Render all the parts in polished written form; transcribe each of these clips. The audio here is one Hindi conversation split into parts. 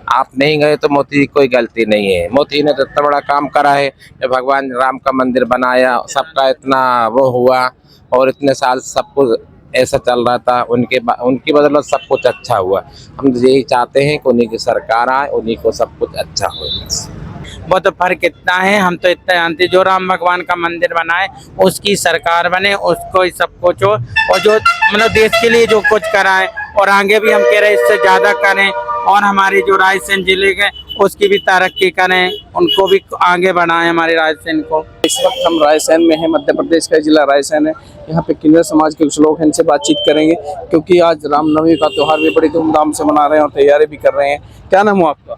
आप नहीं गए तो मोदी जी की कोई गलती नहीं है। मोदी ने तो इतना बड़ा काम करा है, भगवान राम का मंदिर बनाया, सबका इतना वो हुआ, और इतने साल सब कुछ ऐसा चल रहा था, उनकी बदौलत सब कुछ अच्छा हुआ। हम तो यही चाहते हैं कि उन्हीं की सरकार आए, उन्हीं को सब कुछ अच्छा हो। वो तो फर्क इतना है, हम तो इतना जानते, जो राम भगवान का मंदिर बनाए उसकी सरकार बने, उसको ही सब कुछ हो, और जो मतलब देश के लिए जो कुछ कराए, और आगे भी हम कह रहे हैं इससे ज्यादा करें, और हमारे जो रायसेन जिले के उसकी भी तरक्की करें, उनको भी आगे बढ़ाएं हमारे रायसेन को। इस वक्त हम रायसेन में हैं, मध्य प्रदेश का जिला रायसेन है। यहाँ पे किन्नर समाज के कुछ लोग हैं, इनसे बातचीत करेंगे क्योंकि आज रामनवमी का त्यौहार भी बड़ी धूमधाम से मना रहे हैं और तैयारी भी कर रहे हैं। क्या नाम हुआ आपका?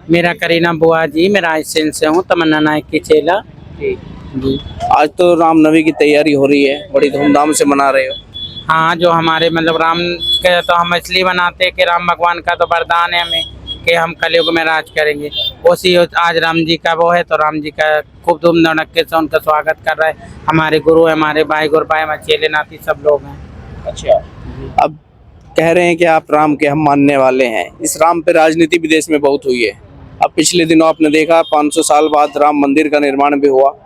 मेरा करीना बुआ जी, मैं रायसेन से हूँ, तमन्ना नायक की चेला जी। आज तो रामनवमी की तैयारी हो रही है, बड़ी धूमधाम से मना रहे हो। हाँ, जो हमारे मतलब राम के तो हम इसलिए बनाते हैं कि राम भगवान का तो वरदान है हमें कि हम कलयुग में राज करेंगे। उसी आज राम जी का वो है, तो राम जी का खूब धूम धड़क्के से उनका स्वागत कर रहे हैं हमारे गुरु, हमारे भाई गुरु भाई, हमारे चेले नाती सब लोग हैं। अच्छा, अब कह रहे हैं कि आप राम के हम मानने वाले हैं। इस राम पे राजनीति भी देश में बहुत हुई है। अब पिछले दिनों आपने देखा 500 साल बाद राम मंदिर का निर्माण भी हुआ।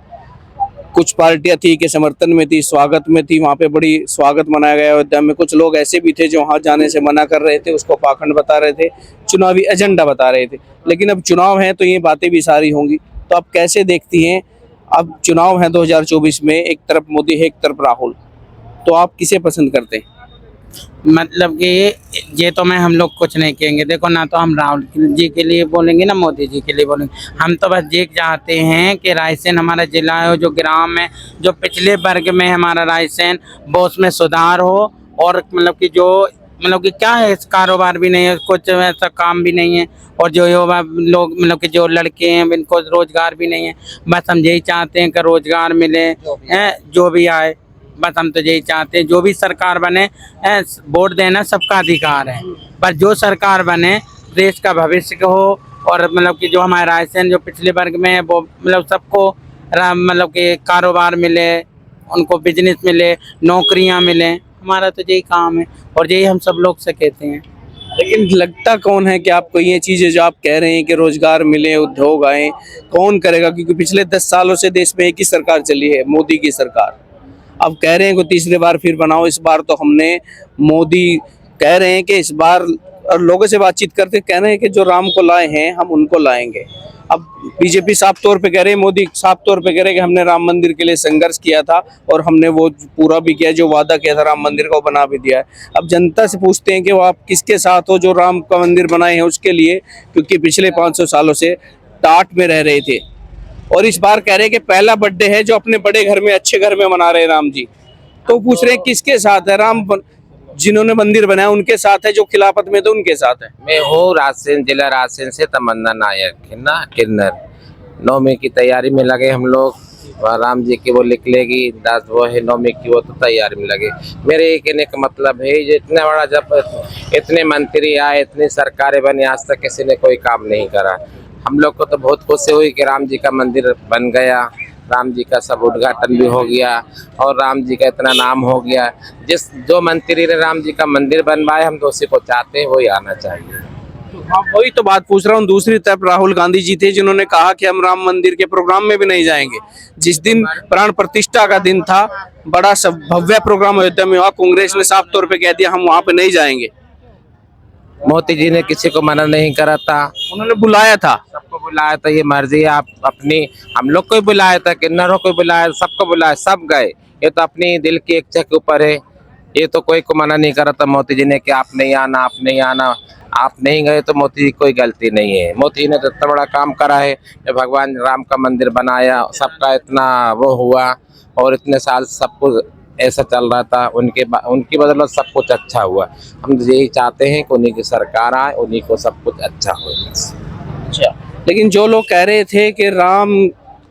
कुछ पार्टियां थी कि समर्थन में थी, स्वागत में थी, वहाँ पे बड़ी स्वागत मनाया गया अयोध्या में। कुछ लोग ऐसे भी थे जो वहाँ जाने से मना कर रहे थे, उसको पाखंड बता रहे थे, चुनावी एजेंडा बता रहे थे। लेकिन अब चुनाव है तो ये बातें भी सारी होंगी। तो आप कैसे देखती हैं, अब चुनाव है 2024 में, एक तरफ मोदी है एक तरफ राहुल, तो आप किसे पसंद करते हैं? मतलब कि ये तो मैं हम लोग कुछ नहीं कहेंगे, देखो ना तो हम राहुल जी के लिए बोलेंगे ना मोदी जी के लिए बोलेंगे। हम तो बस ये चाहते हैं कि रायसेन हमारा जिला है, जो ग्राम है, जो पिछले वर्ग में हमारा रायसेन, वो उसमें सुधार हो। और मतलब कि जो मतलब कि क्या है, इस कारोबार भी नहीं है, कुछ ऐसा काम भी नहीं है, और जो युवा लोग मतलब कि जो लड़के हैं इनको रोजगार भी नहीं है। बस हम यही चाहते हैं कि रोजगार मिले, जो भी आए, बस हम तो यही चाहते हैं जो भी सरकार बने, वोट देना सबका अधिकार है, पर जो सरकार बने देश का भविष्य हो, और मतलब कि जो हमारे रायसेन जो पिछले वर्ग में है वो मतलब सबको मतलब कि कारोबार मिले, उनको बिजनेस मिले, नौकरियां मिले, हमारा तो यही काम है और यही हम सब लोग से कहते हैं। लेकिन लगता कौन है कि आपको ये चीजें जो आप कह रहे हैं कि रोजगार मिले, उद्योग आए, कौन करेगा? क्योंकि पिछले 10 सालों से देश में एक ही सरकार चली है, मोदी की सरकार। अब कह रहे हैं कि तीसरी बार फिर बनाओ। इस बार तो हमने मोदी कह रहे हैं कि इस बार, और लोगों से बातचीत करते कह रहे हैं कि जो राम को लाए हैं हम उनको लाएंगे। अब बीजेपी साफ तौर पे कह रहे हैं, मोदी साफ तौर पे कह रहे हैं कि हमने राम मंदिर के लिए संघर्ष किया था और हमने वो पूरा भी किया, जो वादा किया था राम मंदिर को बना भी दिया है। अब जनता से पूछते हैं कि वो आप किसके साथ हो जो राम का मंदिर बनाए हैं उसके लिए, क्योंकि पिछले 500 सालों से टाट में रह रहे थे। और इस बार कह रहे हैं कि पहला बर्थडे है जो अपने बड़े घर में, अच्छे घर में मना रहे हैं राम जी। तो पूछ रहे हैं किसके साथ है राम? जिन्होंने मंदिर बनाया उनके साथ है, जो खिलाफत में थे उनके साथ है। मैं हूँ रायसेन, जिला रायसेन से तमन्ना नायक किन्नर। नवमी की तैयारी में लगे हम लोग, राम जी की वो निकलेगी 10 वो है नवमी की, वो तो तैयारी में लगे। मेरे ये कहने का मतलब है, ये इतना बड़ा जब इतने मंत्री आए, इतनी सरकारें बनी, आज तक किसी ने कोई काम नहीं करा। हम लोग को तो बहुत खुशी हुई कि राम जी का मंदिर बन गया, राम जी का सब उद्घाटन भी हो गया और राम जी का इतना नाम हो गया। जो मंत्री ने राम जी का मंदिर बनवाया, हम तो उसी को चाहते हैं, वही आना चाहिए। हाँ, वही तो बात पूछ रहा हूँ। दूसरी तरफ राहुल गांधी जी थे जिन्होंने कहा कि हम राम मंदिर के प्रोग्राम में भी नहीं जाएंगे। जिस दिन प्राण प्रतिष्ठा का दिन था, बड़ा सब भव्य प्रोग्राम अयोध्या में हुआ, कांग्रेस ने साफ तौर पे कह दिया हम वहां पे नहीं जाएंगे। मोदी जी ने किसी को मना नहीं करा था, उन्होंने बुलाया था, सबको बुलाया था। ये मर्जी है आप अपनी, हम लोग को भी बुलाया था, किन्नरों को बुलाया, सबको बुलाया, सब गए। ये तो अपनी दिल की इच्छा के ऊपर है। ये तो कोई को मना नहीं करा था मोदी जी ने कि आप नहीं आना, आप नहीं आना। आप नहीं गए तो मोदी जी की कोई गलती नहीं है। मोदी जी ने तो इतना बड़ा काम करा है, भगवान राम का मंदिर बनाया, सबका इतना वो हुआ, और इतने साल सब कुछ ऐसा चल रहा था, उनकी बदौलत सब कुछ अच्छा हुआ। हम तो यही चाहते हैं कि उन्हीं की सरकार आए, उन्हीं को सब कुछ अच्छा हो। अच्छा, लेकिन जो लोग कह रहे थे कि राम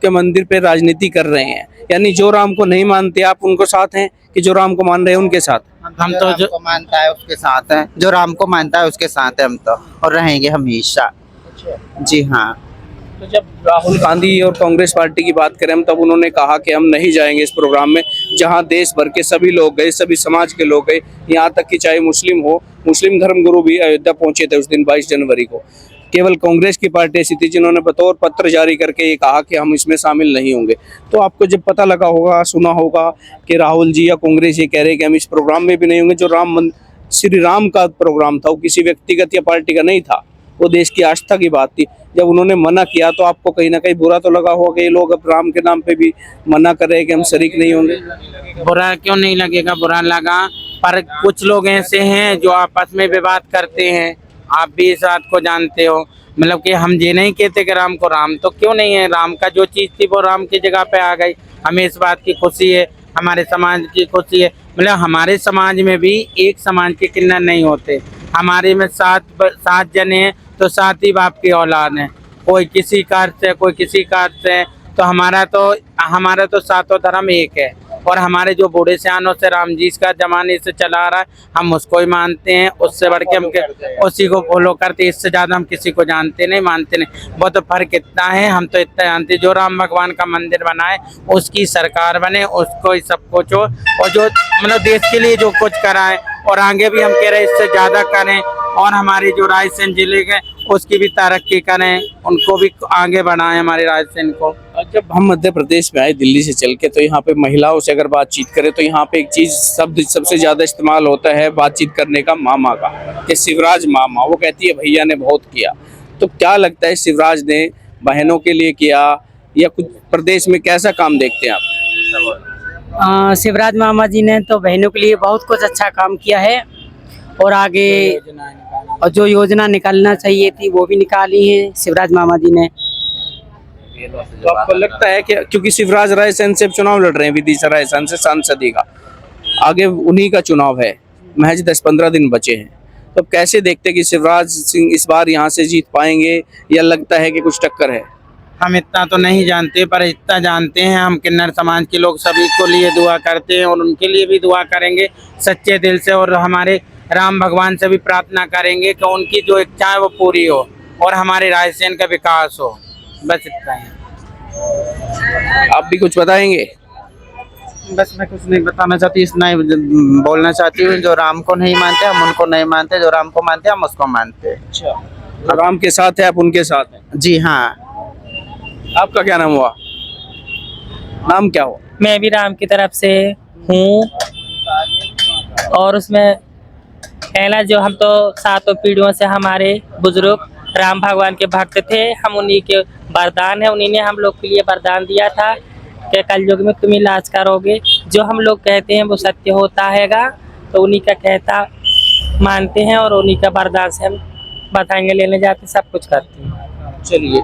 के मंदिर पे राजनीति कर रहे हैं, यानी जो राम को नहीं मानते आप उनको साथ हैं, कि जो राम को मान रहे हैं उनके साथ? हम तो जो को मानता है उसके साथ है, जो राम को मानता है उसके साथ है हम तो, और रहेंगे हमेशा। जी हाँ। तो जब राहुल गांधी और कांग्रेस पार्टी की बात करें हम, तब उन्होंने कहा कि हम नहीं जाएंगे इस प्रोग्राम में, जहां देश भर के सभी लोग गए, सभी समाज के लोग गए, यहाँ तक कि चाहे मुस्लिम हो, मुस्लिम धर्मगुरु भी अयोध्या पहुंचे थे उस दिन 22 जनवरी को। केवल कांग्रेस की पार्टी ऐसी थी जिन्होंने बतौर पत्र जारी करके ये कहा कि हम इसमें शामिल नहीं होंगे। तो आपको जब पता लगा होगा, सुना होगा कि राहुल जी या कांग्रेस ये कह रहे हैं कि हम इस प्रोग्राम में भी नहीं होंगे, जो श्री राम का प्रोग्राम था वो किसी व्यक्तिगत या पार्टी का नहीं था, वो देश की आस्था की बात थी। जब उन्होंने मना किया तो आपको कहीं ना कहीं बुरा तो लगा होगा कि ये लोग अब राम के नाम पे भी मना कर रहे हैं कि हम शरीक नहीं होंगे। बुरा क्यों नहीं लगेगा, बुरा लगा। पर कुछ लोग ऐसे हैं जो आपस में विवाद करते हैं, आप भी इस बात को जानते हो। मतलब कि हम ये नहीं कहते कि राम को राम तो क्यों नहीं है, राम का जो चीज़ थी वो राम की जगह पे आ गई। हमें इस बात की खुशी है, हमारे समाज की खुशी है। मतलब हमारे समाज में भी एक समाज के किन्नर नहीं होते। हमारे में सात जने हैं तो 7 ही बाप की औलाद हैं, कोई किसी कार से कोई किसी कार से। तो हमारा तो सातों धर्म एक है। और हमारे जो बूढ़े सियानों से राम जी का जमाने से चला रहा है, हम उसको ही मानते हैं। उससे बढ़ के हम उसी को फॉलो करते हैं, इससे ज़्यादा हम किसी को जानते नहीं, मानते नहीं। वो तो फर्क इतना है, हम तो इतना जानते हैं जो राम भगवान का मंदिर बनाए उसकी सरकार बने, उसको ही सब कुछ हो। और जो मतलब देश के लिए जो कुछ कराए, और आगे भी हम कह रहे हैं इससे ज़्यादा करें। और हमारी जो रायसेन जिले के उसकी भी तरक्की करें, उनको भी आगे बढ़ाएं हमारे रायसेन को। जब हम मध्य प्रदेश में आए दिल्ली से चल के, तो यहाँ पे महिलाओं से अगर बातचीत करें तो यहाँ पे एक चीज शब्द सबसे ज्यादा इस्तेमाल होता है बातचीत करने का, मामा का, कि शिवराज मामा। वो कहती है भैया ने बहुत किया। तो क्या लगता है शिवराज ने बहनों के लिए किया या कुछ प्रदेश में कैसा काम देखते हैं आप? शिवराज मामा जी ने तो बहनों के लिए बहुत कुछ अच्छा काम किया है, और आगे और जो योजना निकालना चाहिए थी वो भी निकाली है शिवराज मामा जी ने। तो आपको लगता है कि क्योंकि शिवराज रायसेन से चुनाव लड़ रहे हैं, विदिशा रायसेन से सांसदी का, आगे उन्हीं का चुनाव है, महज 10-15 दिन बचे हैं, तो कैसे देखते हैं कि शिवराज सिंह इस बार यहाँ से जीत पाएंगे, या लगता है कि कुछ टक्कर है? हम इतना तो नहीं जानते, पर इतना जानते हैं हम किन्नर समाज के लोग सभी को लिए दुआ करते हैं, और उनके लिए भी दुआ करेंगे सच्चे दिल से। और हमारे राम भगवान से भी प्रार्थना करेंगे कि उनकी जो इच्छा है वो पूरी हो और हमारे रायसेन का विकास हो। बस इतना ही। आप भी कुछ बताएंगे? बस मैं कुछ नहीं बताना चाहती, इतना ही बोलना चाहती हूँ। जो राम को नहीं मानते हम उनको नहीं मानते, जो राम को मानते हम उसको मानते। अच्छा, तो राम के साथ है, आप उनके साथ हैं? जी हाँ। आपका क्या नाम हुआ? नाम क्या हुआ? मैं भी राम की तरफ से हूँ, और उसमें पहला जो हम तो 7 पीढ़ियों से हमारे बुजुर्ग राम भगवान के भक्त थे, हम उन्हीं के वरदान है। उन्हीं ने हम लोग के लिए वरदान दिया था कि कलयुग में तुम ही राज करोगे। जो हम लोग कहते हैं वो सत्य होता हैगा, तो उन्हीं का कहता मानते हैं और उन्हीं का वरदान से हम बताएंगे, लेने जाते सब कुछ करते हैं। चलिए,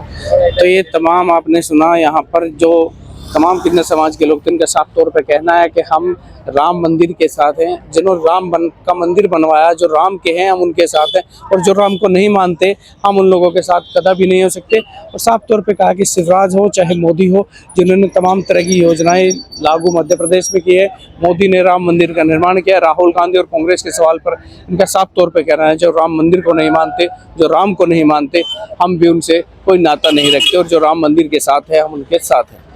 तो ये तमाम आपने सुना, यहाँ पर जो तमाम किन्नर समाज के लोग थे, इनका साफ तौर पे कहना है कि हम राम मंदिर के साथ हैं। जिन्होंने का मंदिर बनवाया, जो राम के हैं, हम उनके साथ हैं, और जो राम को नहीं मानते हम उन लोगों के साथ कदापि नहीं हो सकते। और साफ तौर पे कहा कि शिवराज हो चाहे मोदी हो, जिन्होंने तमाम तरह की योजनाएं लागू मध्य प्रदेश में की है। मोदी ने राम मंदिर का निर्माण किया। राहुल गांधी और कांग्रेस के सवाल पर इनका साफ तौर पर कहना है जो राम मंदिर को नहीं मानते, जो राम को नहीं मानते, हम भी उनसे कोई नाता नहीं रखते, और जो राम मंदिर के साथ है हम उनके साथ हैं।